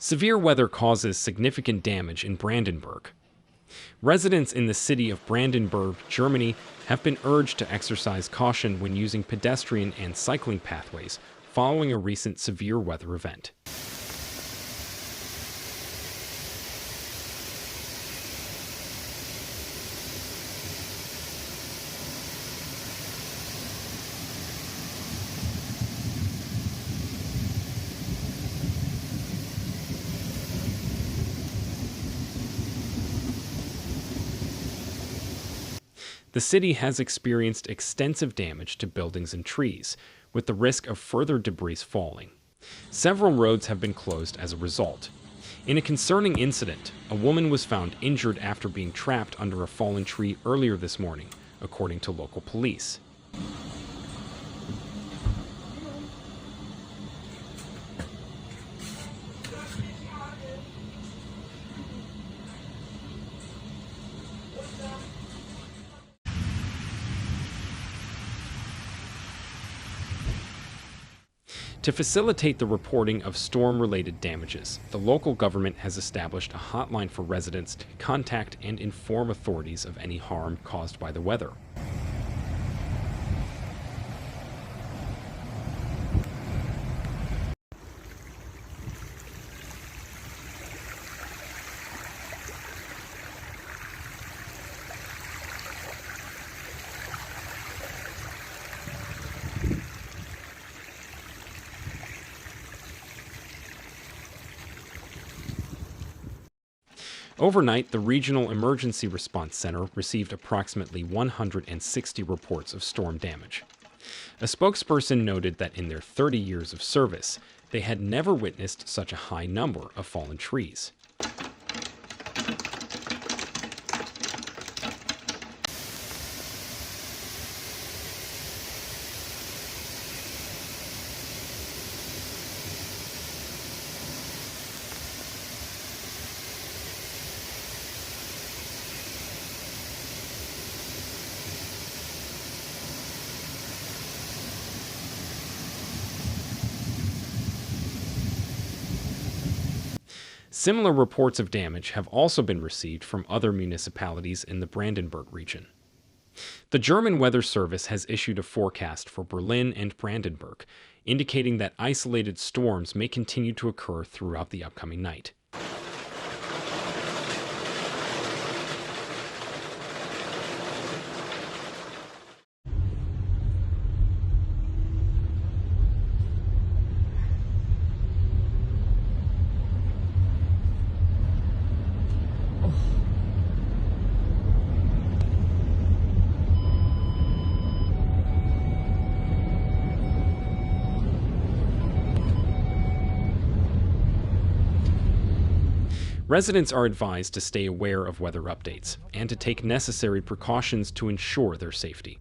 Severe weather causes significant damage in Brandenburg. Residents in the city of Brandenburg, Germany, have been urged to exercise caution when using pedestrian and cycling pathways following a recent severe weather event. The city has experienced extensive damage to buildings and trees, with the risk of further debris falling. Several roads have been closed as a result. In a concerning incident, a woman was found injured after being trapped under a fallen tree earlier this morning, according to local police. To facilitate the reporting of storm-related damages, the local government has established a hotline for residents to contact and inform authorities of any harm caused by the weather. Overnight, the Regional Emergency Response Center received approximately 160 reports of storm damage. A spokesperson noted that in their 30 years of service, they had never witnessed such a high number of fallen trees. Similar reports of damage have also been received from other municipalities in the Brandenburg region. The German Weather Service has issued a forecast for Berlin and Brandenburg, indicating that isolated storms may continue to occur throughout the upcoming night. Residents are advised to stay aware of weather updates and to take necessary precautions to ensure their safety.